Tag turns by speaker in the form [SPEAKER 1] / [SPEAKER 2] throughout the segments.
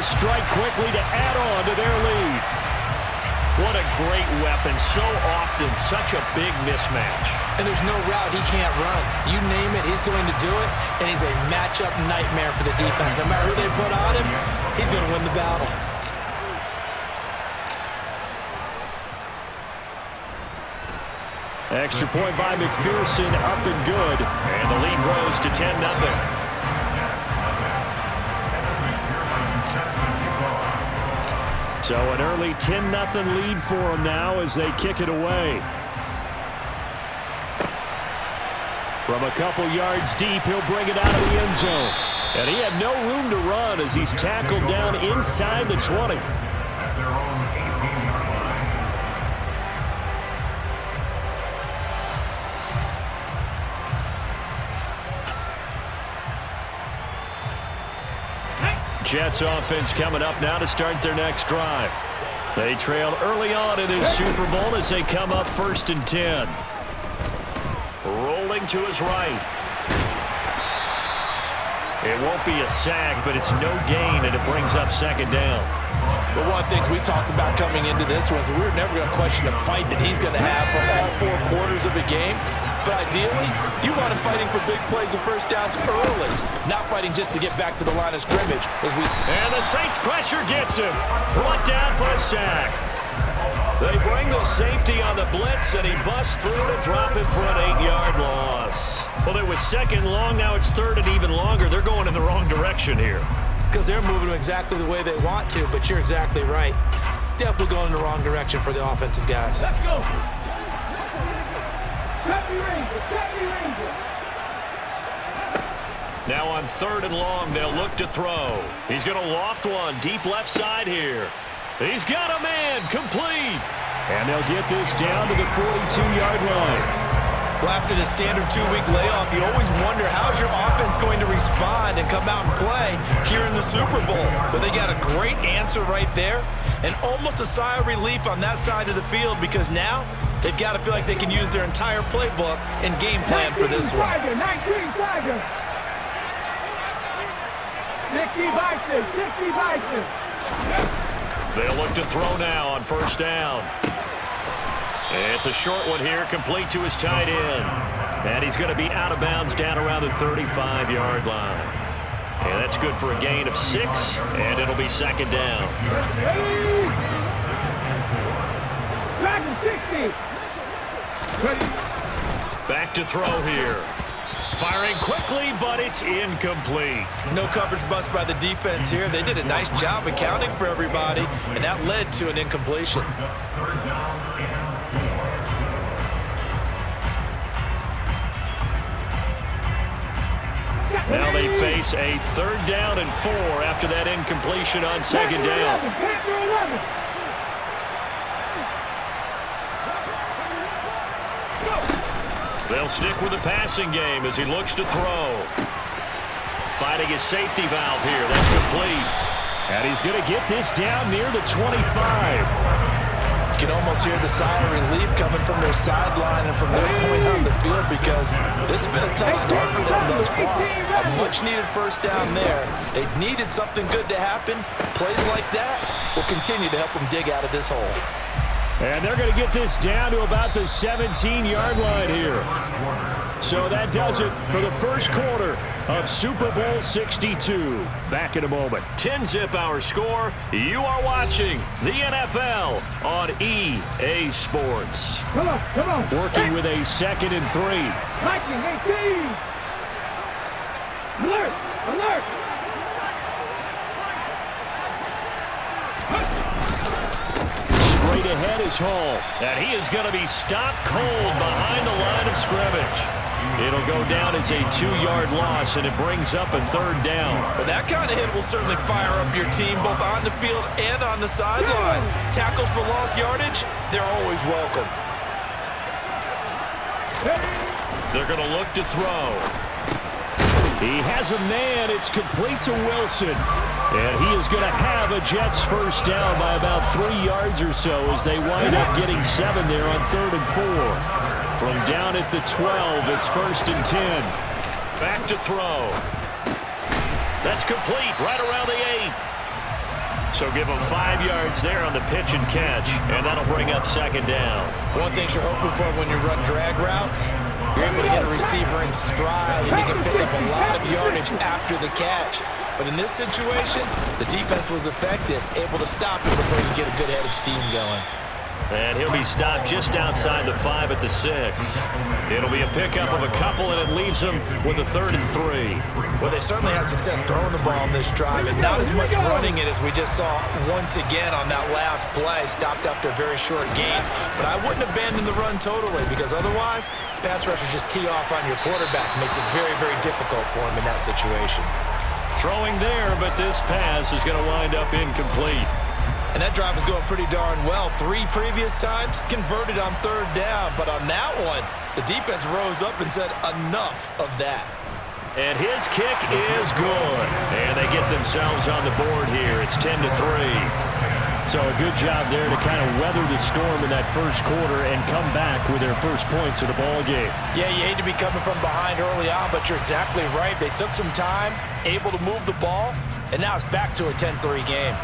[SPEAKER 1] strike quickly to add on to their lead. What a great weapon. So often, such a big mismatch.
[SPEAKER 2] And there's no route he can't run. You name it, he's going to do it, and he's a matchup nightmare for the defense. No matter who they put on him, he's going to win the battle.
[SPEAKER 1] Extra point by McPherson, up and good. And the lead grows to 10-0. So an early 10-0 lead for them now as they kick it away. From a couple yards deep, he'll bring it out of the end zone. And he had no room to run as he's tackled down inside the 20. Jets offense coming up now to start their next drive. They trailed early on in this Super Bowl as they come up 1st and 10. Rolling to his right. It won't be a sack, but it's no gain, and it brings up 2nd down.
[SPEAKER 2] But one of the things we talked about coming into this was we were never going to question the fight that he's going to have for all 4 quarters of the game. But ideally, you want him fighting for big plays and first downs early, not fighting just to get back to the line of scrimmage.
[SPEAKER 1] And the Saints pressure gets him. Brought down for a sack. They bring the safety on the blitz, and he busts through to drop him for an 8-yard loss. Well, it was 2nd long. Now it's 3rd and even longer. They're going in the wrong direction here.
[SPEAKER 2] Because they're moving exactly the way they want to, but you're exactly right. Definitely going in the wrong direction for the offensive guys.
[SPEAKER 3] Let's go.
[SPEAKER 1] Now on 3rd and long, they'll look to throw. He's going to loft one deep left side here. He's got a man, complete. And they'll get this down to the 42-yard line.
[SPEAKER 2] Well, after the standard 2-week layoff, you always wonder how's your offense going to respond and come out and play here in the Super Bowl. But they got a great answer right there and almost a sigh of relief on that side of the field because now they've got to feel like they can use their entire playbook and game plan for this one.
[SPEAKER 3] 19 Tiger. 60 Bison.
[SPEAKER 1] They'll look to throw now on 1st down. It's a short one here, complete to his tight end. And he's going to be out of bounds down around the 35-yard line. And that's good for a gain of 6, and it'll be 2nd down. Back to throw here. Firing quickly, but it's incomplete.
[SPEAKER 2] No coverage bust by the defense here. They did a nice job accounting for everybody, and that led to an incompletion.
[SPEAKER 1] Now they face a 3rd down and 4 after that incompletion on 2nd down. They'll stick with the passing game as he looks to throw. Fighting his safety valve here. That's complete. And he's going to get this down near the 25.
[SPEAKER 2] You can almost hear the sigh of relief coming from their sideline and from their point on the field because this has been a tough start for them thus far. A much-needed 1st down there. They needed something good to happen. Plays like that will continue to help them dig out of this hole.
[SPEAKER 1] And they're going to get this down to about the 17-yard line here. So that does it for the 1st quarter of Super Bowl 62. Back in a moment. 10-zip our score. You are watching the NFL on EA Sports.
[SPEAKER 3] Come on.
[SPEAKER 1] Working with a 2nd and 3.
[SPEAKER 3] Lightning 18. Alert.
[SPEAKER 1] Straight ahead is Hall. And he is going to be stopped cold behind the line of scrimmage. It'll go down as a 2-yard loss, and it brings up a 3rd down.
[SPEAKER 2] But that kind of hit will certainly fire up your team both on the field and on the sideline. Tackles for lost yardage, they're always welcome.
[SPEAKER 1] They're going to look to throw. He has a man. It's complete to Wilson. And he is going to have a Jets 1st down by about 3 yards or so as they wind up getting 7 there on 3rd and 4. From down at the 12, it's 1st and 10. Back to throw. That's complete right around the 8. So give them 5 yards there on the pitch and catch, and that'll bring up second down.
[SPEAKER 2] One thing you're hoping for when you run drag routes, you're able to hit a receiver in stride, and he can pick up a lot of yardage after the catch. But in this situation, the defense was effective, able to stop him before you get a good head of steam going.
[SPEAKER 1] And he'll be stopped just outside the 5 at the 6. It'll be a pickup of a couple, and it leaves them with a 3rd and 3.
[SPEAKER 2] Well, they certainly had success throwing the ball in this drive, and not as much running it as we just saw once again on that last play, stopped after a very short gain. But I wouldn't abandon the run totally, because otherwise, pass rushers just tee off on your quarterback. Makes it very, very difficult for him in that situation.
[SPEAKER 1] Throwing there, but this pass is going to wind up incomplete.
[SPEAKER 2] And that drive is going pretty darn well. 3 previous times, converted on 3rd down. But on that one, the defense rose up and said, enough of that.
[SPEAKER 1] And his kick is good. And they get themselves on the board here. It's 10-3. So a good job there to kind of weather the storm in that first quarter and come back with their first points of the ball game.
[SPEAKER 2] Yeah, you hate to be coming from behind early on, but you're exactly right. They took some time, able to move the ball, and now it's back to a 10-3 game.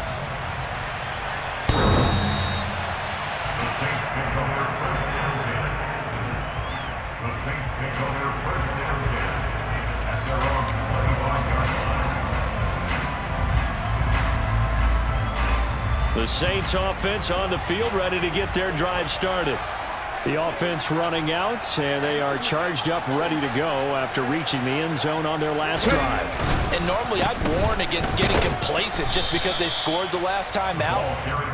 [SPEAKER 1] The Saints offense on the field, ready to get their drive started. The offense running out, and they are charged up, ready to go after reaching the end zone on their last drive.
[SPEAKER 2] And normally I'd warn against getting complacent just because they scored the last time out.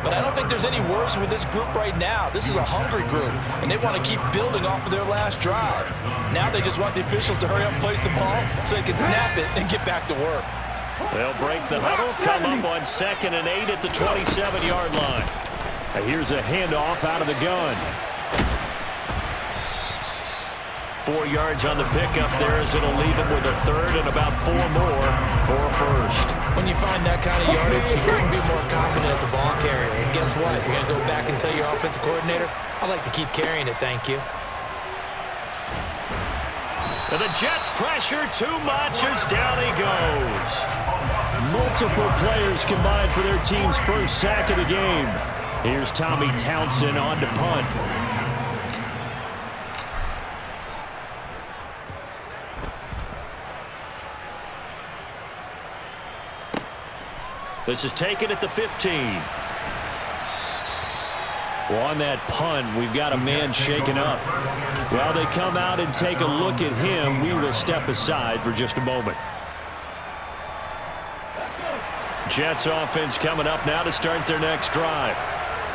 [SPEAKER 2] But I don't think there's any worries with this group right now. This is a hungry group, and they want to keep building off of their last drive. Now they just want the officials to hurry up and place the ball so they can snap it and get back to work.
[SPEAKER 1] They'll break the huddle, come up on 2nd and 8 at the 27-yard line. And here's a handoff out of the gun. 4 yards on the pickup there as it'll leave him with a 3rd and about 4 more for a 1st.
[SPEAKER 2] When you find that kind of yardage, you couldn't be more confident as a ball carrier. And guess what? You're going to go back and tell your offensive coordinator, I'd like to keep carrying it, thank you.
[SPEAKER 1] And the Jets pressure too much as down he goes. Multiple players combined for their team's first sack of the game. Here's Tommy Townsend on to punt. This is taken at the 15. Well, on that punt, we've got a man shaken up. While they come out and take a look at him, we will step aside for just a moment. Jets offense coming up now to start their next drive.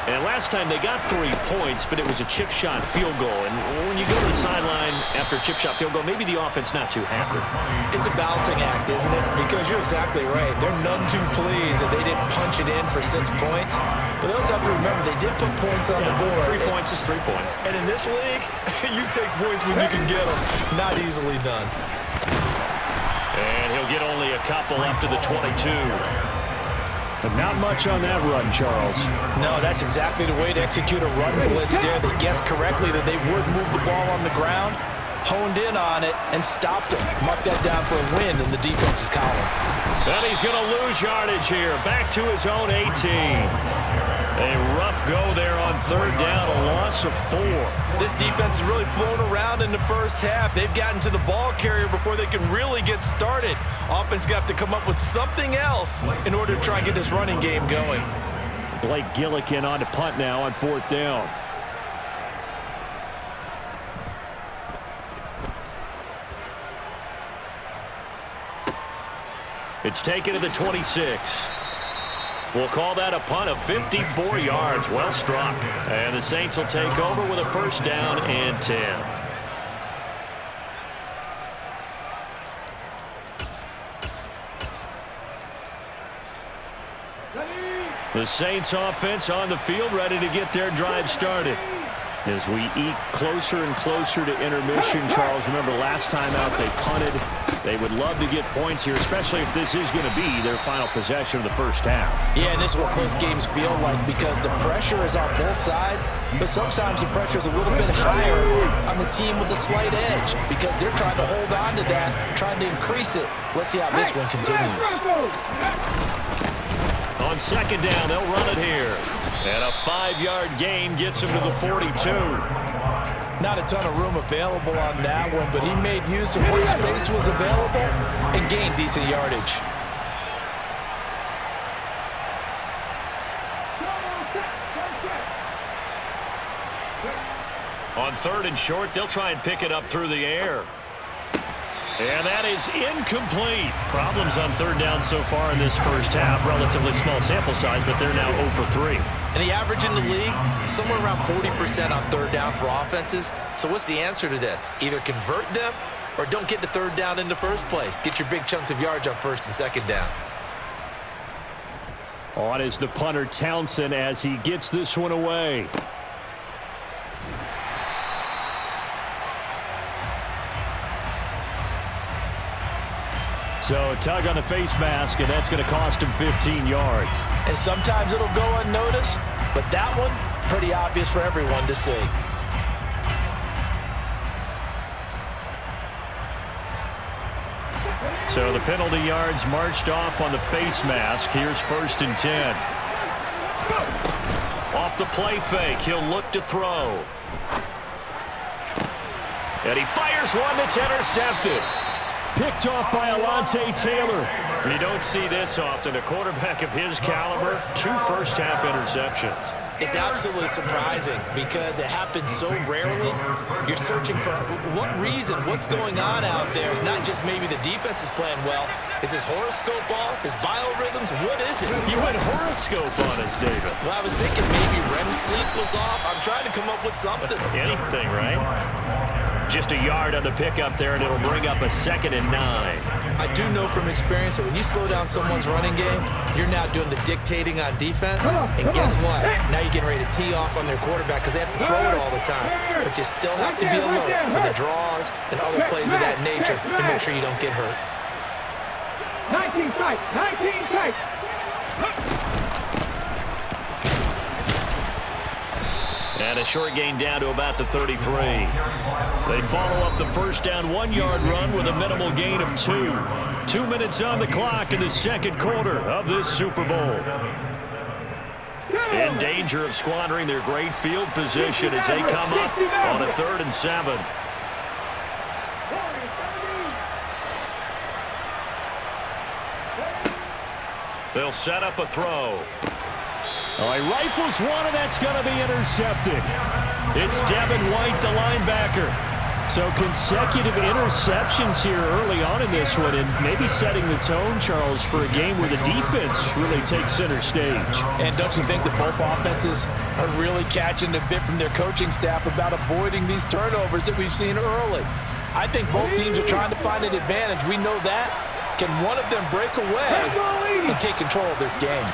[SPEAKER 1] And last time they got 3 points, but it was a chip shot field goal. And when you go to the sideline after a chip shot field goal, maybe the offense not too happy.
[SPEAKER 2] It's a balancing act, isn't it? Because you're exactly right. They're none too pleased that they didn't punch it in for 6 points. But they also have to remember they did put points on the board.
[SPEAKER 1] 3 points is 3 points.
[SPEAKER 2] And in this league, you take points when you can get them. Not easily done.
[SPEAKER 1] And he'll get only a couple up to the 22. But not much on that run, Charles.
[SPEAKER 2] No, that's exactly the way to execute a run blitz there. They guessed correctly that they would move the ball on the ground, honed in on it, and stopped him. Mark that down for a win in the defense's column.
[SPEAKER 1] And he's going to lose yardage here. Back to his own 18. A rough go there on 3rd down, a loss of 4.
[SPEAKER 2] This defense has really flown around in the first half. They've gotten to the ball carrier before they can really get started. Offense got to come up with something else in order to try and get this running game going.
[SPEAKER 1] Blake Gillikin on to punt now on 4th down. It's taken to the 26. We'll call that a punt of 54 yards. Well struck. And the Saints will take over with a 1st down and 10. The Saints offense on the field, ready to get their drive started. As we eke closer and closer to intermission, Charles, remember last time out they punted. They would love to get points here, especially if this is going to be their final possession of the first half.
[SPEAKER 2] Yeah, and this is what close games feel like because the pressure is on both sides, but sometimes the pressure is a little bit higher on the team with the slight edge because they're trying to hold on to that, trying to increase it. Let's see how this one continues.
[SPEAKER 1] On on second down. They'll run it here. And a 5-yard gain gets him to the 42.
[SPEAKER 2] Not a ton of room available on that one, but he made use of what space was available and gained decent yardage.
[SPEAKER 1] On 3rd and short, they'll try and pick it up through the air. And that is incomplete. Problems on 3rd down so far in this first half. Relatively small sample size, but they're now 0 for 3.
[SPEAKER 2] And the average in the league, somewhere around 40% on 3rd down for offenses. So what's the answer to this? Either convert them or don't get to 3rd down in the first place. Get your big chunks of yards on 1st and 2nd down.
[SPEAKER 1] On is the punter Townsend as he gets this one away. So a tug on the face mask, and that's going to cost him 15 yards.
[SPEAKER 2] And sometimes it'll go unnoticed, but that one, pretty obvious for everyone to see.
[SPEAKER 1] So the penalty yards marched off on the face mask. Here's 1st and 10. Off the play fake, he'll look to throw. And he fires one that's intercepted. Picked off by Alontae Taylor. You don't see this often. A quarterback of his caliber, 2 first-half interceptions.
[SPEAKER 2] It's absolutely surprising because it happens so rarely. You're searching for what reason, what's going on out there. It's not just maybe the defense is playing well. Is his horoscope off? His biorhythms? What is it?
[SPEAKER 1] You went horoscope on us, David.
[SPEAKER 2] Well, I was thinking maybe REM sleep was off. I'm trying to come up with something.
[SPEAKER 1] Anything, right? Just a yard on the pickup there, and it'll bring up a 2nd and 9.
[SPEAKER 2] I do know from experience that when you slow down someone's running game, you're now doing the dictating on defense. And guess what? Now you're getting ready to tee off on their quarterback because they have to throw it all the time. But you still have to be alert for the draws and other plays of that nature to make sure you don't get hurt.
[SPEAKER 3] 19 tight, 19 tight.
[SPEAKER 1] And a short gain down to about the 33. They follow up the first down 1-yard run with a minimal gain of 2. 2 minutes on the clock in the 2nd quarter of this Super Bowl. In danger of squandering their great field position as they come up on a 3rd and 7. They'll set up a throw. Oh, he rifles one, and that's going to be intercepted. It's Devin White, the linebacker. So consecutive interceptions here early on in this one, and maybe setting the tone, Charles, for a game where the defense really takes center stage.
[SPEAKER 2] And don't you think that both offenses are really catching a bit from their coaching staff about avoiding these turnovers that we've seen early? I think both teams are trying to find an advantage. We know that. Can one of them break away and take control of this game?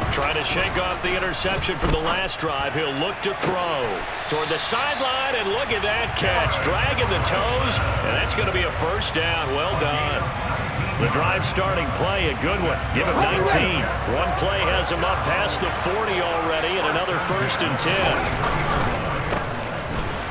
[SPEAKER 1] Trying to shake off the interception from the last drive. He'll look to throw toward the sideline, and look at that catch. Dragging the toes, and that's going to be a first down. Well done. The drive starting play, a good one. Give him 19. One play has him up past the 40 already, and another 1st and 10.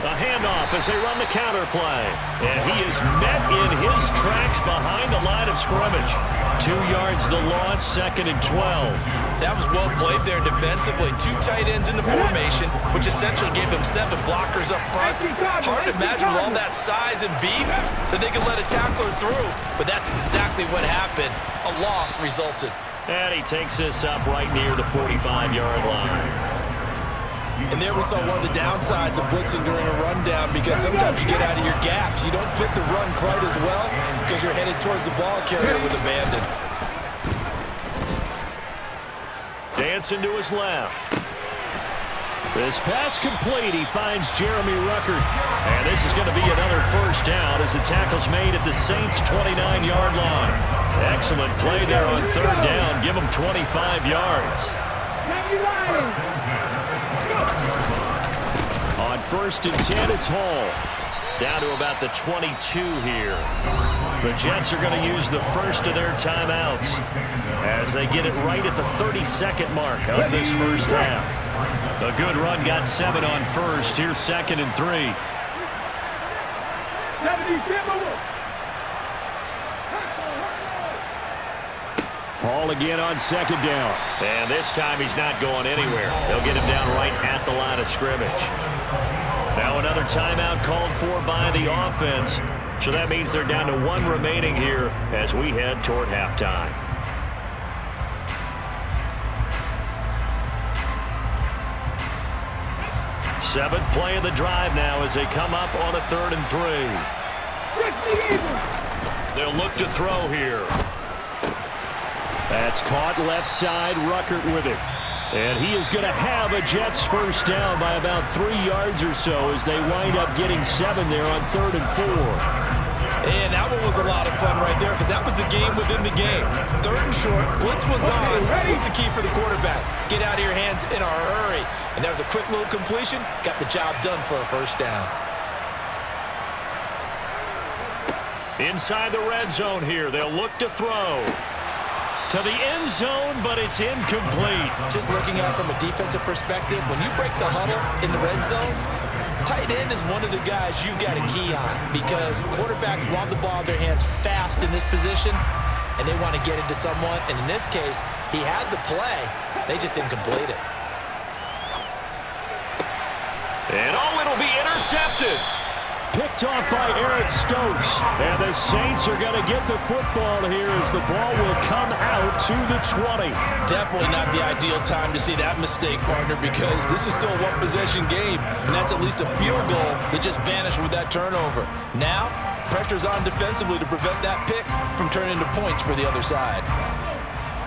[SPEAKER 1] A handoff as they run the counter play. And he is met in his tracks behind the line of scrimmage. 2 yards the loss, 2nd and 12.
[SPEAKER 2] That was well played there defensively. 2 tight ends in the formation, which essentially gave them 7 blockers up front. Hard to imagine with all that size and beef that they could let a tackler through. But that's exactly what happened. A loss resulted.
[SPEAKER 1] And he takes this up right near the 45-yard line.
[SPEAKER 2] And there we saw one of the downsides of blitzing during a rundown, because sometimes you get out of your gaps. You don't fit the run quite as well because you're headed towards the ball carrier with abandon.
[SPEAKER 1] Dancing to his left. This pass complete. He finds Jeremy Ruckert. And this is going to be another first down as the tackle's made at the Saints' 29-yard line. Excellent play there on 3rd down. Give them 25 yards. On 1st and 10, it's Hall. Down to about the 22 here. The Jets are going to use the first of their timeouts as they get it right at the 32nd mark of this first half. A good run got 7 on 1st. Here's 2nd and 3. Ball again on second down. And this time he's not going anywhere. They'll get him down right at the line of scrimmage. Now another timeout called for by the offense. So that means they're down to one remaining here as we head toward halftime. Seventh play of the drive now as they come up on a 3rd and 3. They'll look to throw here. That's caught left side. Ruckert with it. And he is going to have a Jets first down by about 3 yards or so as they wind up getting 7 there on 3rd and 4.
[SPEAKER 2] And that one was a lot of fun right there because that was the game within the game. 3rd and short, blitz was on. What's the key for the quarterback? Get out of your hands in a hurry. And that was a quick little completion. Got the job done for a first down.
[SPEAKER 1] Inside the red zone here, they'll look to throw. To the end zone, but it's incomplete.
[SPEAKER 2] Just looking at it from a defensive perspective, when you break the huddle in the red zone, tight end is one of the guys you've got a key on because quarterbacks want the ball in their hands fast in this position, and they want to get it to someone. And in this case, he had the play. They just didn't complete it.
[SPEAKER 1] And it'll be intercepted. Picked off by Eric Stokes. And the Saints are going to get the football here as the ball will come out to the 20.
[SPEAKER 2] Definitely not the ideal time to see that mistake, partner, because this is still a one-possession game, and that's at least a field goal that just vanished with that turnover. Now, pressure's on defensively to prevent that pick from turning into points for the other side.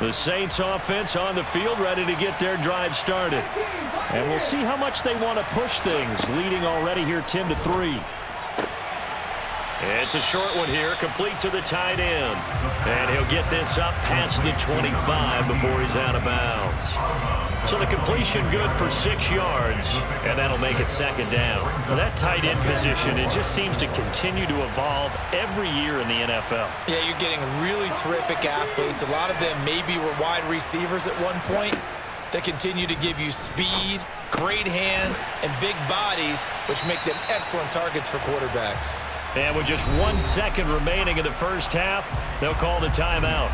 [SPEAKER 1] The Saints offense on the field ready to get their drive started. And we'll see how much they want to push things, leading already here 10-3. It's a short one here, complete to the tight end. And he'll get this up past the 25 before he's out of bounds. So the completion good for 6 yards, and that'll make it 2nd down. Well, that tight end position, it just seems to continue to evolve every year in the NFL.
[SPEAKER 2] Yeah, you're getting really terrific athletes. A lot of them maybe were wide receivers at one point that continue to give you speed, great hands, and big bodies, which make them excellent targets for quarterbacks.
[SPEAKER 1] And with just 1 second remaining in the first half, they'll call the timeout.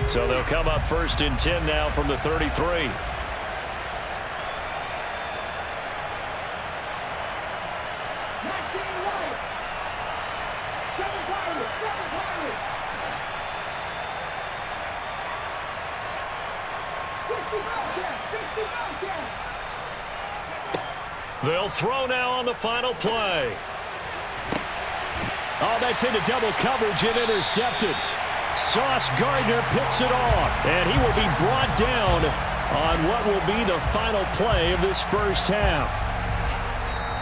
[SPEAKER 1] So they'll come up 1st and 10 now from the 33. They'll throw now on the final play. Oh, that's into double coverage and intercepted. Sauce Gardner picks it off, and he will be brought down on what will be the final play of this first half.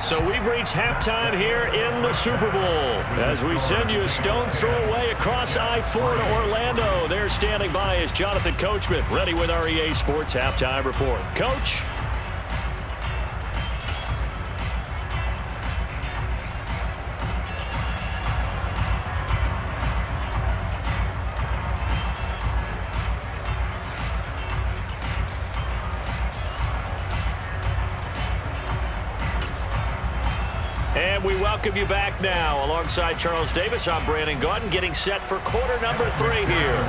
[SPEAKER 1] So we've reached halftime here in the Super Bowl as we send you a stone's throw away across I-4 to Orlando. There standing by is Jonathan Coachman, ready with our EA Sports Halftime Report. Coach? And we welcome you back now. Alongside Charles Davis, I'm Brandon Gaudin, getting set for quarter number 3 here.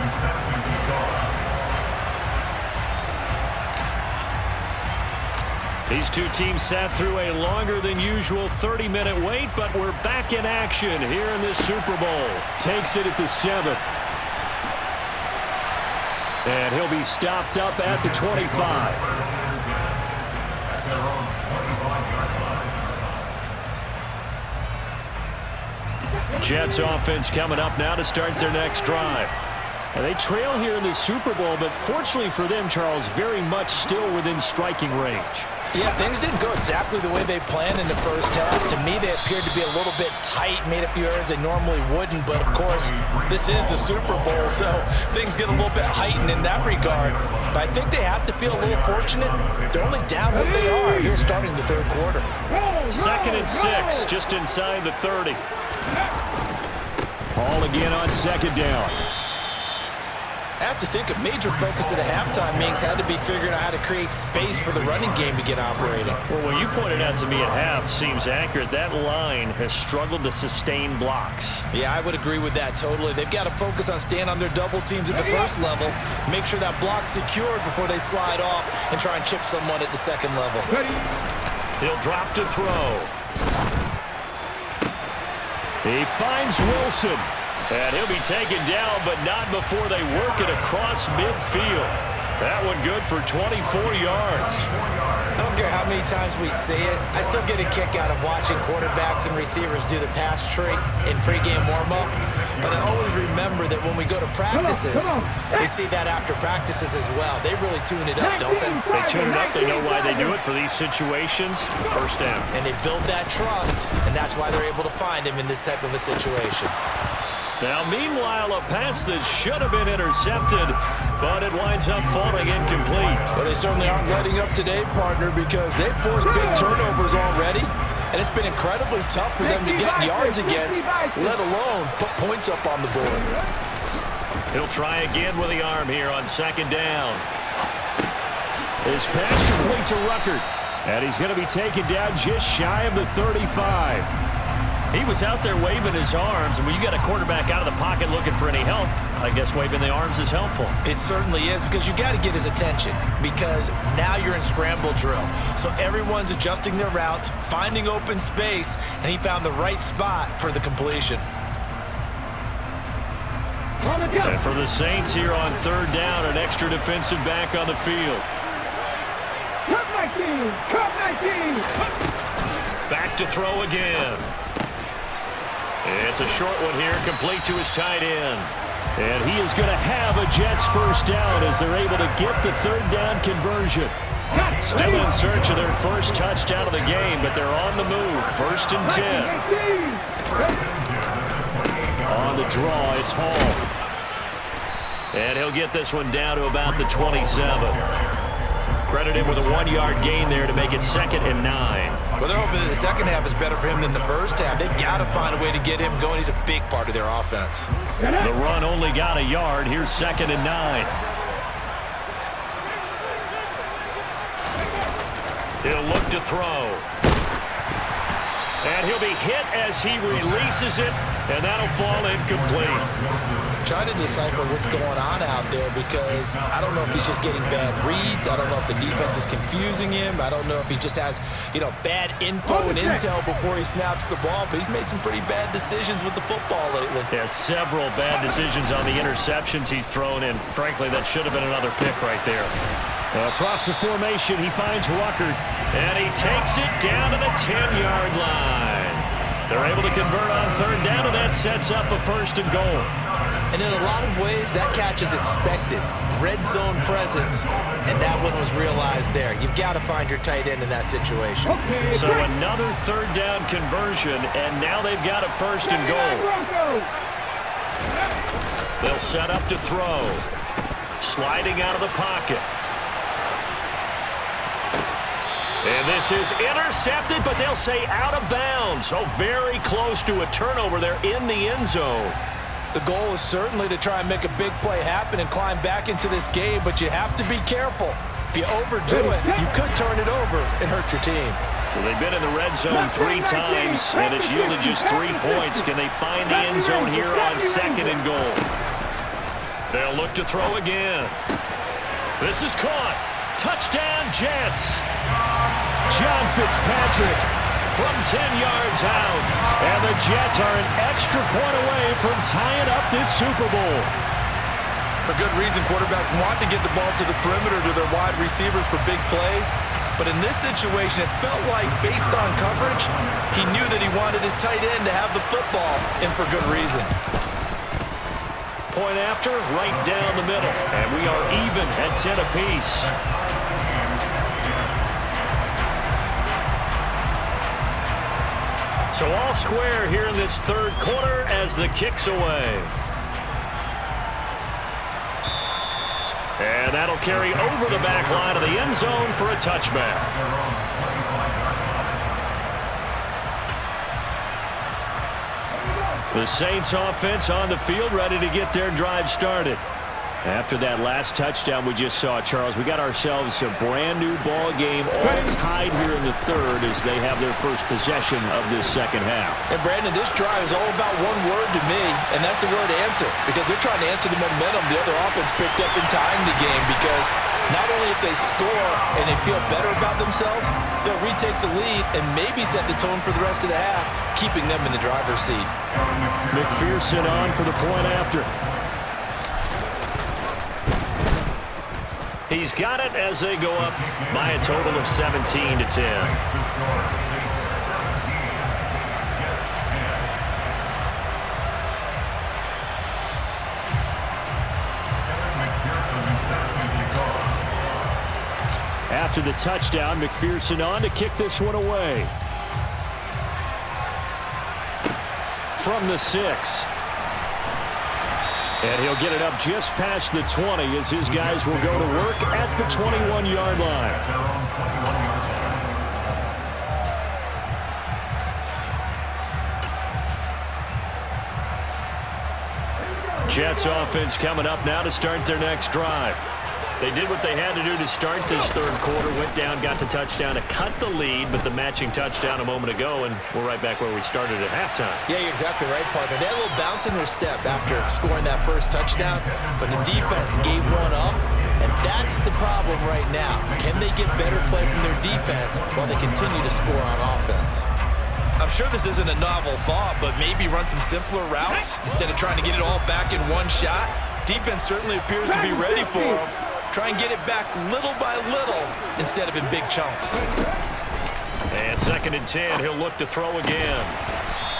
[SPEAKER 1] These two teams sat through a longer than usual 30-minute wait, but we're back in action here in this Super Bowl. Takes it at the 7th. And he'll be stopped up at the 25. Jets offense coming up now to start their next drive. And they trail here in the Super Bowl, but fortunately for them, Charles, very much still within striking range.
[SPEAKER 2] Yeah, things didn't go exactly the way they planned in the first half. To me, they appeared to be a little bit tight, made a few errors they normally wouldn't. But, of course, this is the Super Bowl, so things get a little bit heightened in that regard. But I think they have to feel a little fortunate. They're only down what they are here starting the 3rd quarter.
[SPEAKER 1] 2nd and 6, just inside the 30. Ball again on 2nd down.
[SPEAKER 2] I have to think a major focus at the halftime meetings had to be figuring out how to create space for the running game to get operating.
[SPEAKER 1] Well, what you pointed out to me at half seems accurate. That line has struggled to sustain blocks.
[SPEAKER 2] Yeah, I would agree with that totally. They've got to focus on staying on their double teams at the first level, make sure that block's secured before they slide off and try and chip someone at the second level.
[SPEAKER 1] He'll drop to throw. He finds Wilson. And he'll be taken down, but not before they work it across midfield. That one good for 24 yards.
[SPEAKER 2] I don't care how many times we see it. I still get a kick out of watching quarterbacks and receivers do the pass trick in pregame warm-up. But I always remember that when we go to practices, we see that after practices as well. They really tune it up, don't they?
[SPEAKER 1] They tune it up. They know why they do it for these situations. First down.
[SPEAKER 2] And they build that trust, and that's why they're able to find him in this type of a situation.
[SPEAKER 1] Now, meanwhile, a pass that should have been intercepted, but it winds up falling incomplete.
[SPEAKER 4] Well, they certainly aren't letting up today, partner, because they've forced big turnovers already, and it's been incredibly tough for them to get yards against, let alone put points up on the board.
[SPEAKER 1] He'll try again with the arm here on second down. His pass complete to Ruckert, and he's going to be taken down just shy of the 35. He was out there waving his arms, and when you got a quarterback out of the pocket looking for any help, I guess waving the arms is helpful.
[SPEAKER 2] It certainly is, because you got to get his attention, because now you're in scramble drill. So everyone's adjusting their routes, finding open space, and he found the right spot for the completion.
[SPEAKER 1] And for the Saints here on third down, an extra defensive back on the field.
[SPEAKER 3] Cut 19! Cut 19!
[SPEAKER 1] Back to throw again. It's a short one here, complete to his tight end. And he is going to have a Jets first down as they're able to get the third down conversion. Still in search of their first touchdown of the game, but they're on the move. First and 10. On the draw, it's Hall. And he'll get this one down to about the 27. Credit him with a 1-yard gain there to make it 2nd and 9.
[SPEAKER 2] Well, they're hoping that the second half is better for him than the first half. They've got to find a way to get him going. He's a big part of their offense.
[SPEAKER 1] The run only got a yard. Here's 2nd and 9. He'll look to throw. And he'll be hit as he releases it, and that'll fall incomplete.
[SPEAKER 2] Trying to decipher what's going on out there, because I don't know if he's just getting bad reads. I don't know if the defense is confusing him. I don't know if he just has, bad info and intel before he snaps the ball. But he's made some pretty bad decisions with the football lately.
[SPEAKER 1] Yeah, several bad decisions on the interceptions he's thrown in. Frankly, that should have been another pick right there. Across the formation, he finds Ruckert, and he takes it down to the 10-yard line. They're able to convert on third down, and that sets up a 1st and goal.
[SPEAKER 2] And in a lot of ways, that catch is expected. Red zone presence, and that one was realized there. You've got to find your tight end in that situation.
[SPEAKER 1] So another third down conversion, and now they've got a 1st and goal. They'll set up to throw. Sliding out of the pocket. And this is intercepted, but they'll say out of bounds. So very close to a turnover there in the end zone.
[SPEAKER 4] The goal is certainly to try and make a big play happen and climb back into this game, but you have to be careful. If you overdo it, you could turn it over and hurt your team.
[SPEAKER 1] So they've been in the red zone 3 times, and it's yielded just 3 points. Can they find the end zone here on 2nd and goal? They'll look to throw again. This is Cont. Touchdown, Jets. John Fitzpatrick from 10 yards out. And the Jets are an extra point away from tying up this Super Bowl.
[SPEAKER 2] For good reason, quarterbacks want to get the ball to the perimeter to their wide receivers for big plays. But in this situation, it felt like, based on coverage, he knew that he wanted his tight end to have the football, and for good reason.
[SPEAKER 1] Point after, right down the middle. And we are even at 10 apiece. So all square here in this third quarter as the kick's away. And that'll carry over the back line of the end zone for a touchback. The Saints offense on the field ready to get their drive started. After that last touchdown we just saw, Charles, we got ourselves a brand new ball game all tied here in the third as they have their first possession of this second half.
[SPEAKER 4] And Brandon, this drive is all about one word to me, and that's the word answer, because they're trying to answer the momentum the other offense picked up in tying the game, because not only if they score and they feel better about themselves, they'll retake the lead and maybe set the tone for the rest of the half, keeping them in the driver's seat.
[SPEAKER 1] McPherson on for the point after. He's got it as they go up by a total of 17-10. After the touchdown, McPherson on to kick this one away. From the 6. And he'll get it up just past the 20 as his guys will go to work at the 21-yard line. Jets offense coming up now to start their next drive. They did what they had to do to start this third quarter. Went down, got the touchdown to cut the lead, but the matching touchdown a moment ago, and we're right back where we started at halftime.
[SPEAKER 2] Yeah, you're exactly right, partner. They had a little bounce in their step after scoring that first touchdown, but the defense gave one up, and that's the problem right now. Can they get better play from their defense while they continue to score on offense? I'm sure this isn't a novel thought, but maybe run some simpler routes instead of trying to get it all back in one shot. Defense certainly appears to be ready for them. Try and get it back little by little instead of in big chunks.
[SPEAKER 1] And 2nd and 10, he'll look to throw again.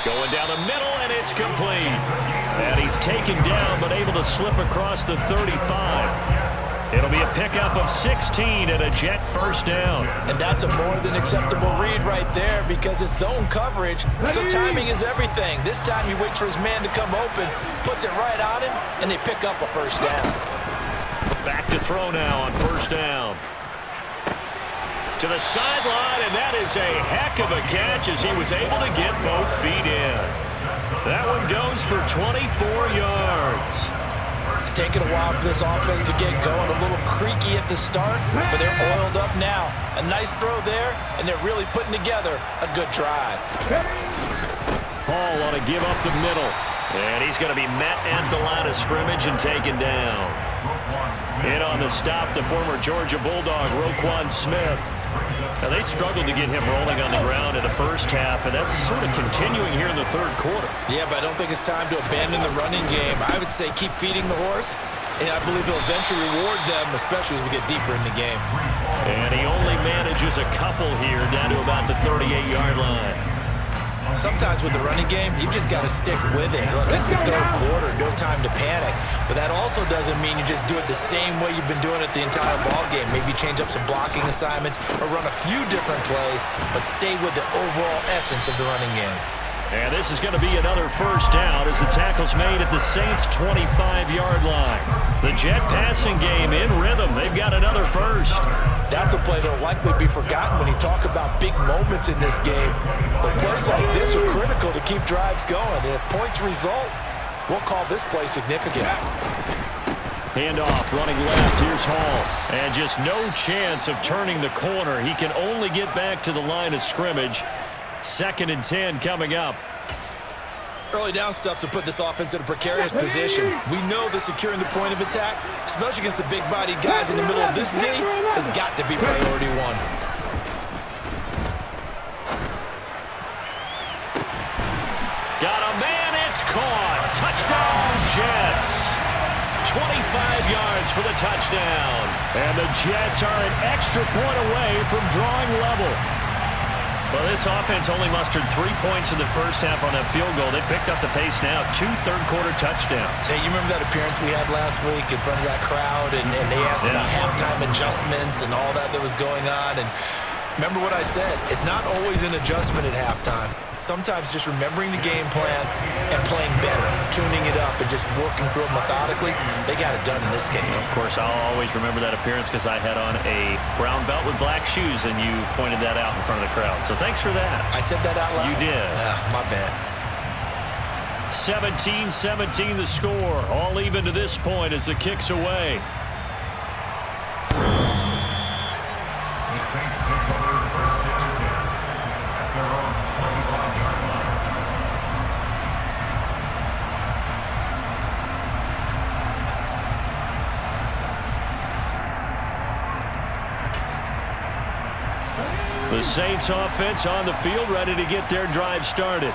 [SPEAKER 1] Going down the middle, and it's complete. And he's taken down, but able to slip across the 35. It'll be a pickup of 16 and a Jet first down.
[SPEAKER 2] And that's a more than acceptable read right there because it's zone coverage, so timing is everything. This time he waits for his man to come open, puts it right on him, and they pick up a first down.
[SPEAKER 1] Back to throw now on first down. To the sideline, and that is a heck of a catch as he was able to get both feet in. That one goes for 24 yards.
[SPEAKER 2] It's taken a while for this offense to get going. A little creaky at the start, but they're oiled up now. A nice throw there, and they're really putting together a good drive.
[SPEAKER 1] Hall on to give up the middle. And he's going to be met at the line of scrimmage and taken down. In on the stop, the former Georgia Bulldog, Roquan Smith. Now, they struggled to get him rolling on the ground in the first half, and that's sort of continuing here in the third quarter.
[SPEAKER 2] Yeah, but I don't think it's time to abandon the running game. I would say keep feeding the horse, and I believe he'll eventually reward them, especially as we get deeper in the game.
[SPEAKER 1] And he only manages a couple here down to about the 38-yard line.
[SPEAKER 2] Sometimes with the running game, you've just got to stick with it. Look, it's the third quarter, no time to panic. But that also doesn't mean you just do it the same way you've been doing it the entire ball game. Maybe change up some blocking assignments or run a few different plays, but stay with the overall essence of the running game.
[SPEAKER 1] And this is going to be another first down as the tackle's made at the Saints' 25-yard line. The Jet passing game in rhythm. They've got another first.
[SPEAKER 4] That's a play that will likely be forgotten when you talk about big moments in this game. But plays like this are critical to keep drives going. And if points result, we'll call this play significant.
[SPEAKER 1] Handoff, running left. Here's Hall. And just no chance of turning the corner. He can only get back to the line of scrimmage. 2nd and 10 coming up.
[SPEAKER 2] Early down stuff to put this offense in a precarious position. We know that securing the point of attack, especially against the big-bodied guys in the middle of this D, has got to be priority one.
[SPEAKER 1] Got a man, it's caught. Touchdown, Jets. 25 yards for the touchdown. And the Jets are an extra point away from drawing level. Well, this offense only mustered 3 points in the first half on that field goal. They picked up the pace now. 2 third-quarter touchdowns.
[SPEAKER 2] Hey, you remember that appearance we had last week in front of that crowd, and they asked about halftime adjustments and all that was going on, and remember what I said. It's not always an adjustment at halftime. Sometimes just remembering the game plan and playing better, tuning it up and just working through it methodically, they got it done in this case.
[SPEAKER 1] Of course, I'll always remember that appearance because I had on a brown belt with black shoes, and you pointed that out in front of the crowd. So thanks for that.
[SPEAKER 2] I said that out loud?
[SPEAKER 1] You did.
[SPEAKER 2] My bad.
[SPEAKER 1] 17-17 the score. All even to this point as the kick's away. The Saints offense on the field, ready to get their drive started.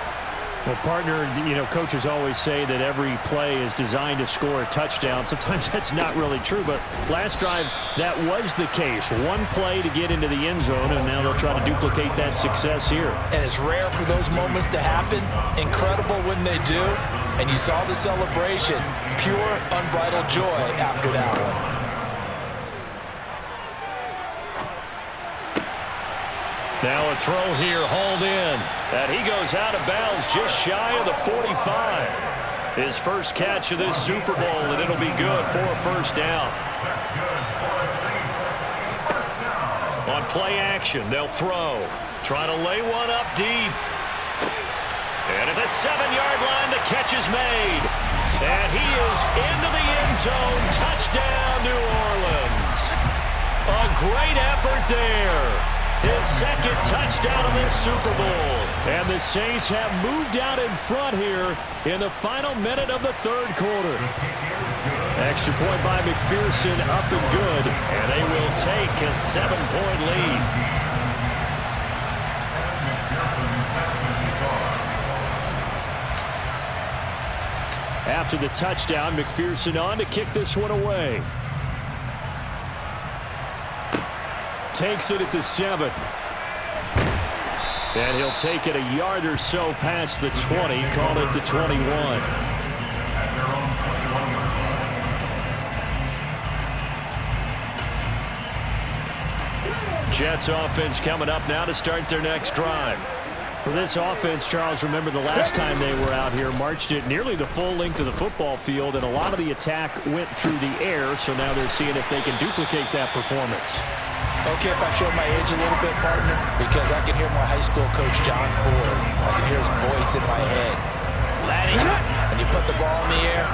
[SPEAKER 1] Well, partner, coaches always say that every play is designed to score a touchdown. Sometimes that's not really true, but last drive, that was the case. One play to get into the end zone, and now they'll try to duplicate that success here.
[SPEAKER 4] And it's rare for those moments to happen. Incredible when they do. And you saw the celebration. Pure, unbridled joy after that one.
[SPEAKER 1] Now a throw here, hauled in. And he goes out of bounds just shy of the 45. His first catch of this Super Bowl, and it'll be good for a first down. On play action, they'll throw. Trying to lay one up deep. And at the 7-yard line, the catch is made. And he is into the end zone. Touchdown, New Orleans. A great effort there. His second touchdown of this Super Bowl. And the Saints have moved out in front here in the final minute of the third quarter. Extra point by McPherson, up and good. And they will take a 7-point lead. After the touchdown, McPherson on to kick this one away. Takes it at the 7. And he'll take it a yard or so past the 20, call it the 21. Jets offense coming up now to start their next drive. For this offense, Charles, remember the last time they were out here, marched it nearly the full length of the football field, and a lot of the attack went through the air, so now they're seeing if they can duplicate that performance.
[SPEAKER 4] Okay, if I show my age a little bit, partner, because I can hear my high school coach, John Ford. I can hear his voice in my head. Laddie, when you put the ball in the air,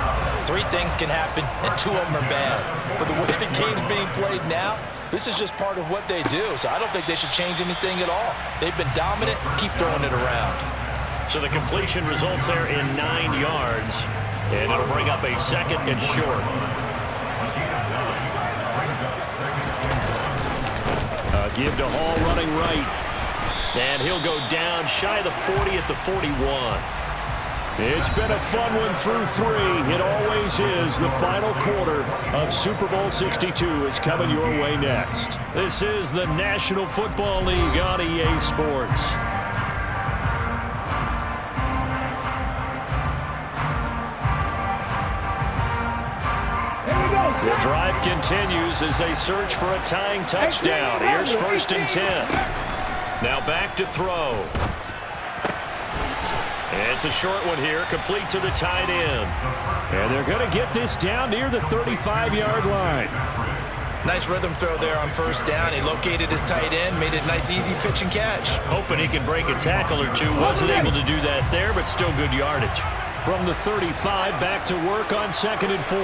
[SPEAKER 4] 3 things can happen, and 2 of them are bad. But the way the game's being played now, this is just part of what they do, so I don't think they should change anything at all. They've been dominant. Keep throwing it around.
[SPEAKER 1] So the completion results there in 9 yards, and it'll bring up a second and short. Give to Hall running right. And he'll go down shy of the 40 at the 41. It's been a fun one through 3. It always is. The final quarter of Super Bowl 62 is coming your way next. This is the National Football League on EA Sports. The drive continues as they search for a tying touchdown. Here's 1st and 10. Now back to throw. It's a short one here, complete to the tight end. And they're going to get this down near the 35-yard line.
[SPEAKER 2] Nice rhythm throw there on 1st down. He located his tight end, made it a nice, easy pitch and catch.
[SPEAKER 1] Hoping he can break a tackle or two. Wasn't able to do that there, but still good yardage. From the 35, back to work on 2nd and 4.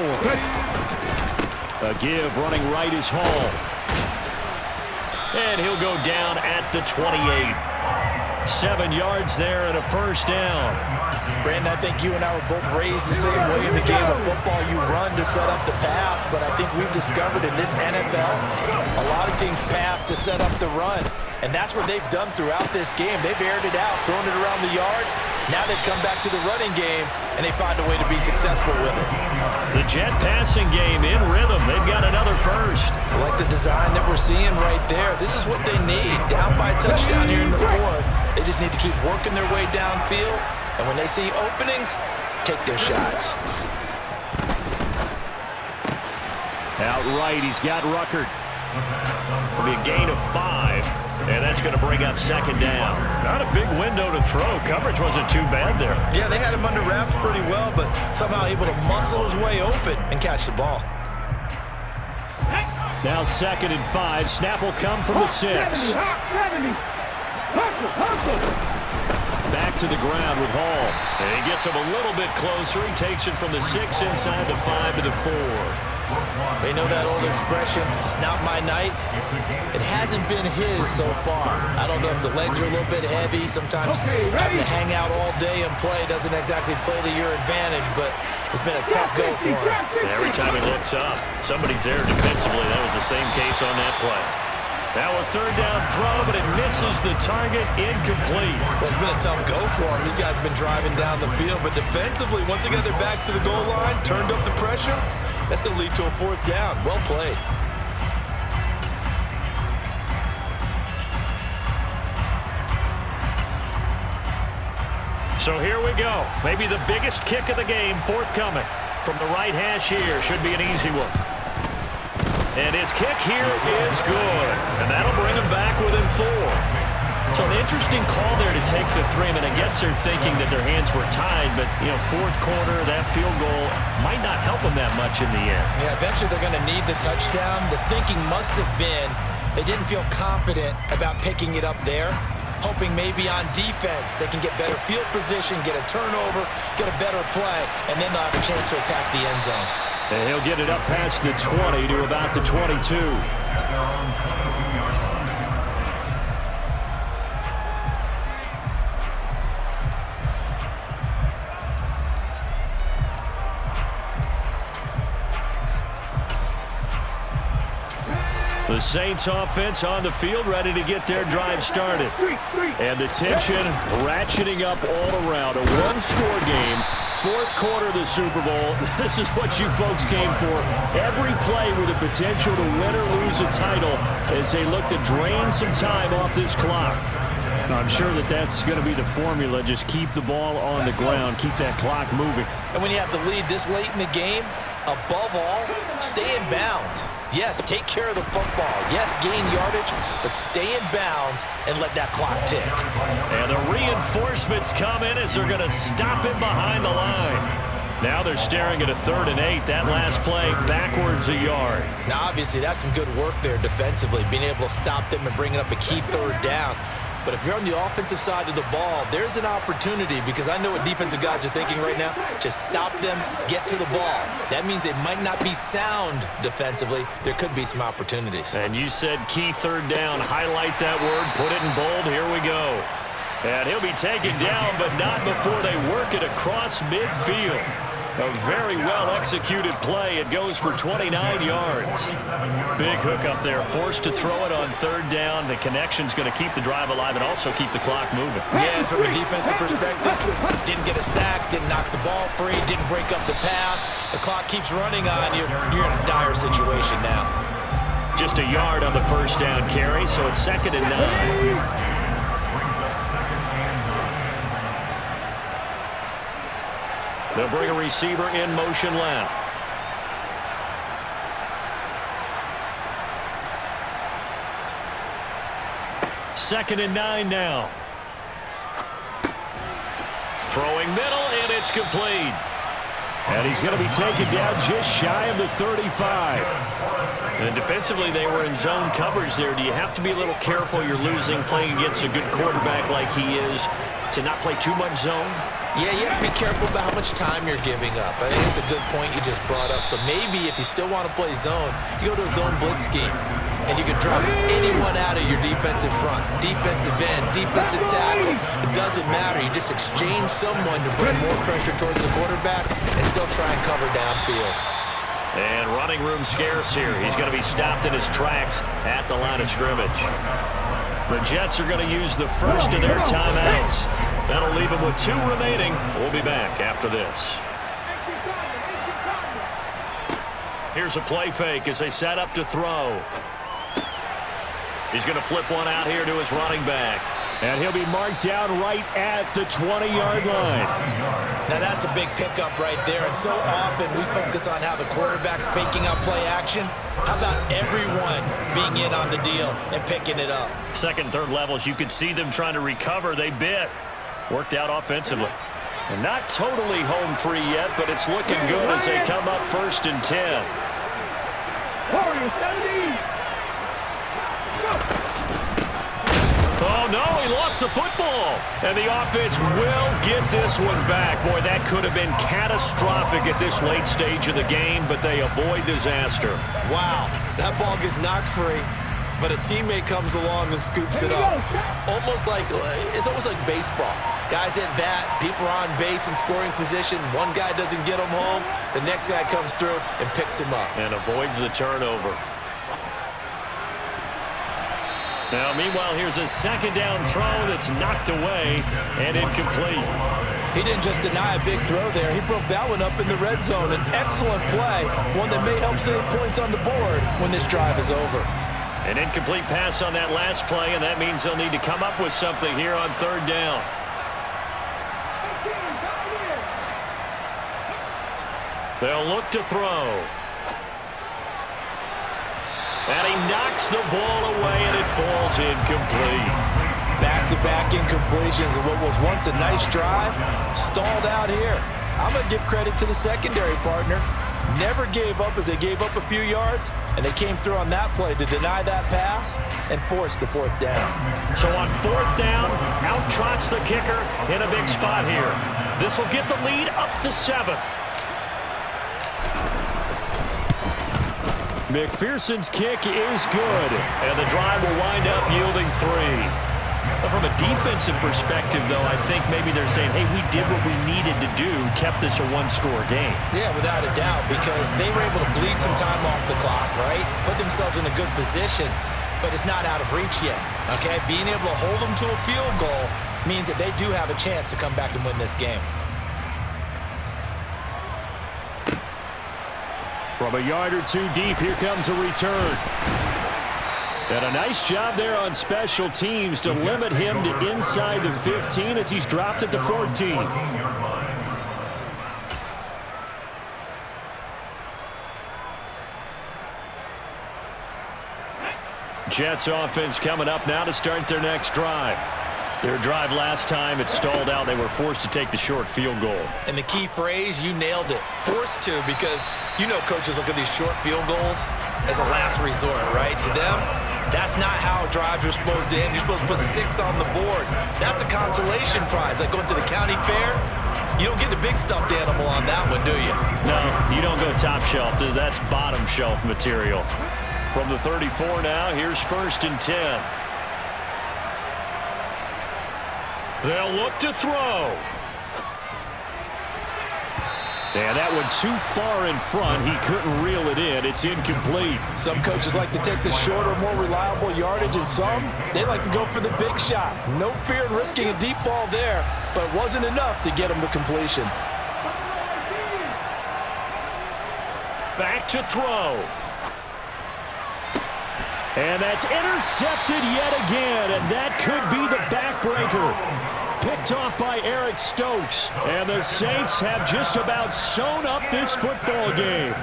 [SPEAKER 1] A give, running right is Hall. And he'll go down at the 28. 7 yards there and a 1st down.
[SPEAKER 4] Brandon, I think you and I were both raised the same way in the game of football. You run to set up the pass, but I think we've discovered in this NFL, a lot of teams pass to set up the run. And that's what they've done throughout this game. They've aired it out, thrown it around the yard. Now they've come back to the running game, and they find a way to be successful with it.
[SPEAKER 1] The Jet passing game in rhythm. They've got another first.
[SPEAKER 4] I like the design that we're seeing right there. This is what they need. Down by a touchdown here in the 4th. They just need to keep working their way downfield. And when they see openings, take their shots.
[SPEAKER 1] Outright, he's got Ruckert. It'll be a gain of 5. And that's going to bring up 2nd down. Not a big window to throw. Coverage wasn't too bad there.
[SPEAKER 2] Yeah, they had him under wraps pretty well, but somehow able to muscle his way open and catch the ball.
[SPEAKER 1] Now 2nd and 5. Snap will come from the 6. Back back to the ground with Hall. And he gets him a little bit closer. He takes it from the 6 inside the 5 to the 4.
[SPEAKER 2] They know that old expression, it's not my night. It hasn't been his so far. I don't know if the legs are a little bit heavy. Sometimes having to hang out all day and play doesn't exactly play to your advantage, but it's been a tough go for him.
[SPEAKER 1] Every time he looks up, somebody's there defensively. That was the same case on that play. Now a third down throw, but it misses the target, incomplete.
[SPEAKER 2] Well, it's been a tough go for him. These guys have been driving down the field, but defensively, once they got their backs to the goal line, turned up the pressure, that's going to lead to a 4th down. Well played.
[SPEAKER 1] So here we go. Maybe the biggest kick of the game forthcoming. From the right hash here, should be an easy one. And his kick here is good. And that'll bring him back within 4. So an interesting call there to take the 3. I mean, I guess they're thinking that their hands were tied, but, you know, 4th quarter, that field goal might not help them that much in the end.
[SPEAKER 2] Yeah, eventually they're going to need the touchdown. The thinking must have been they didn't feel confident about picking it up there, hoping maybe on defense they can get better field position, get a turnover, get a better play, and then they'll have a chance to attack the end zone.
[SPEAKER 1] And he'll get it up past the 20 to about the 22. The Saints offense on the field, ready to get their drive started. And the tension ratcheting up all around. A one-score game, 4th quarter of the Super Bowl. This is what you folks came for. Every play with the potential to win or lose a title as they look to drain some time off this clock. I'm sure that that's going to be the formula. Just keep the ball on the ground, keep that clock moving.
[SPEAKER 2] And when you have the lead this late in the game, above all, stay in bounds. Yes, take care of the football. Yes, gain yardage, but stay in bounds and let that clock tick.
[SPEAKER 1] And the reinforcements come in as they're going to stop him behind the line. Now they're staring at a 3rd and 8. That last play backwards a yard.
[SPEAKER 2] Now, obviously, that's some good work there defensively, being able to stop them and bringing up a key 3rd down. But if you're on the offensive side of the ball, there's an opportunity, because I know what defensive guys are thinking right now. Just stop them, get to the ball. That means they might not be sound defensively. There could be some opportunities.
[SPEAKER 1] And you said key 3rd down. Highlight that word, put it in bold. Here we go. And he'll be taken down, but not before they work it across midfield. A very well-executed play. It goes for 29 yards. Big hook up there. Forced to throw it on 3rd down. The connection's going to keep the drive alive and also keep the clock moving.
[SPEAKER 2] Yeah, and from a defensive perspective, didn't get a sack, didn't knock the ball free, didn't break up the pass. The clock keeps running on you. You're in a dire situation now.
[SPEAKER 1] Just a yard on the 1st down carry, so it's 2nd and 9. They'll bring a receiver in motion left. Second and 9 now. Throwing middle, and it's complete. And he's going to be taken down just shy of the 35. And defensively, they were in zone coverage there. Do you have to be a little careful? You're losing, playing against a good quarterback like he is, to not play too much zone?
[SPEAKER 2] Yeah, you have to be careful about how much time you're giving up. I think it's a good point you just brought up. So maybe if you still want to play zone, you go to a zone blitz scheme. And you can drop anyone out of your defensive front. Defensive end, defensive tackle. It doesn't matter. You just exchange someone to bring more pressure towards the quarterback and still try and cover downfield.
[SPEAKER 1] And running room scarce here. He's going to be stopped in his tracks at the line of scrimmage. The Jets are going to use the first of their timeouts. That'll leave them with 2 remaining. We'll be back after this. Here's a play fake as they set up to throw. He's going to flip one out here to his running back. And he'll be marked down right at the 20-yard line.
[SPEAKER 2] Now that's a big pickup right there. And so often we focus on how the quarterback's faking out play action. How about everyone being in on the deal and picking it up?
[SPEAKER 1] Second, third levels, you could see them trying to recover. They bit. Worked out offensively. And not totally home free yet, but it's looking good as they come up 1st and 10. Oh, no, he lost the football. And the offense will get this one back. Boy, that could have been catastrophic at this late stage of the game, but they avoid disaster.
[SPEAKER 2] Wow, that ball gets knocked free, but a teammate comes along and scoops it up. It's almost like baseball. Guys at bat, people are on base in scoring position. One guy doesn't get him home. The next guy comes through and picks him up.
[SPEAKER 1] And avoids the turnover. Now, meanwhile, here's a second down throw that's knocked away and incomplete.
[SPEAKER 4] He didn't just deny a big throw there. He broke that one up in the red zone. An excellent play, one that may help save points on the board when this drive is over.
[SPEAKER 1] An incomplete pass on that last play, and that means they'll need to come up with something here on third down. They'll look to throw. And he knocks the ball away, and it falls incomplete.
[SPEAKER 4] Back-to-back incompletions of what was once a nice drive, stalled out here. I'm going to give credit to the secondary partner. Never gave up as they gave up a few yards, and they came through on that play to deny that pass and force the fourth down.
[SPEAKER 1] So on fourth down, out trots the kicker in a big spot here. This will get the lead up to 7. McPherson's kick is good, and the drive will wind up yielding 3. But from a defensive perspective, though, I think maybe they're saying, hey, we did what we needed to do, kept this a one-score game.
[SPEAKER 2] Yeah, without a doubt, because they were able to bleed some time off the clock, right? Put themselves in a good position, but it's not out of reach yet, okay? Being able to hold them to a field goal means that they do have a chance to come back and win this game.
[SPEAKER 1] From a yard or two deep, here comes a return. And a nice job there on special teams to limit him to inside the 15 as he's dropped at the 14. Jets offense coming up now to start their next drive. Their drive last time, it stalled out. They were forced to take the short field goal.
[SPEAKER 2] And the key phrase, you nailed it, forced to, because you know coaches look at these short field goals as a last resort, right? To them, that's not how drives are supposed to end. You're supposed to put 6 on the board. That's a consolation prize, like going to the county fair. You don't get the big stuffed animal on that one, do you?
[SPEAKER 1] No, you don't go top shelf. That's bottom shelf material. From the 34 now, here's 1st and 10. They'll look to throw. And that one too far in front. He couldn't reel it in. It's incomplete.
[SPEAKER 4] Some coaches like to take the shorter, more reliable yardage, and some, they like to go for the big shot. No fear in risking a deep ball there, but it wasn't enough to get him to completion.
[SPEAKER 1] Back to throw. And that's intercepted yet again, and that could be the backbreaker. Picked off by Eric Stokes, and the Saints have just about sewn up this football game.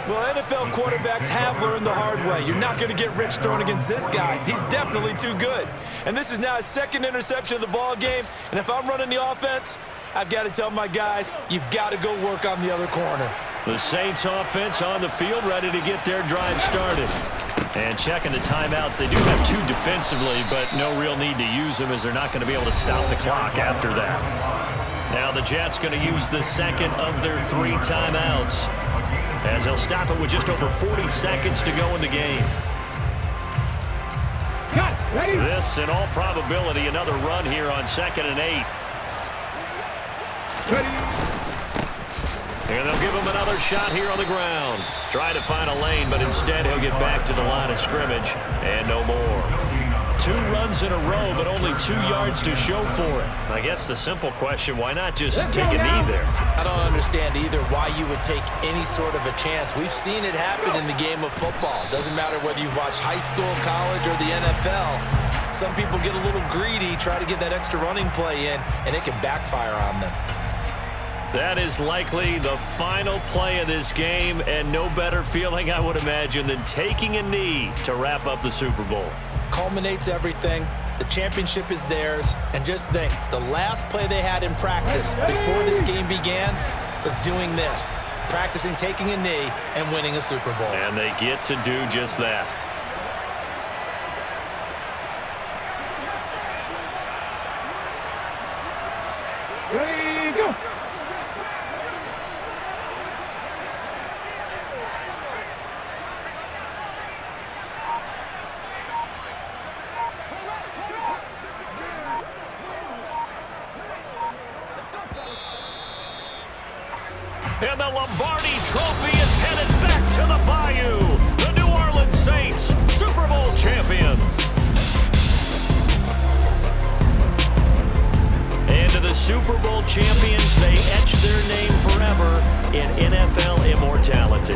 [SPEAKER 2] Well, NFL quarterbacks have learned the hard way. You're not going to get rich throwing against this guy. He's definitely too good. And this is now his 2nd interception of the ball game, and if I'm running the offense, I've got to tell my guys, you've got to go work on the other corner.
[SPEAKER 1] The Saints offense on the field, ready to get their drive started. And checking the timeouts. They do have 2 defensively, but no real need to use them as they're not going to be able to stop the clock after that. Now the Jets going to use the 2nd of their 3 timeouts, as they'll stop it with just over 40 seconds to go in the game. This, in all probability, another run here on 2nd and 8. And they'll give him another shot here on the ground. Try to find a lane, but instead he'll get back to the line of scrimmage and no more. 2 runs in a row, but only 2 yards to show for it. I guess the simple question, why not just take a knee there?
[SPEAKER 2] I don't understand either why you would take any sort of a chance. We've seen it happen in the game of football. Doesn't matter whether you watch high school, college, or the NFL. Some people get a little greedy, try to get that extra running play in, and it can backfire on them.
[SPEAKER 1] That is likely the final play of this game, and no better feeling, I would imagine, than taking a knee to wrap up the Super Bowl.
[SPEAKER 2] Culminates everything. The championship is theirs. And just think, the last play they had in practice before this game began was doing this, practicing taking a knee and winning a Super Bowl.
[SPEAKER 1] And they get to do just that. And the Lombardi Trophy is headed back to the Bayou. The New Orleans Saints, Super Bowl champions. And to the Super Bowl champions, they etch their name forever in NFL immortality.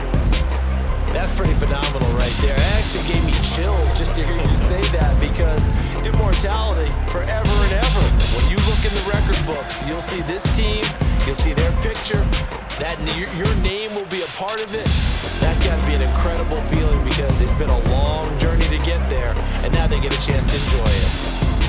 [SPEAKER 2] That's pretty phenomenal right there. It actually gave me chills just to hear you say that, because immortality forever and ever. When you look in the record books, you'll see this team, you'll see their picture, that your name will be a part of it. That's got to be an incredible feeling, because it's been a long journey to get there, and now they get a chance to enjoy it.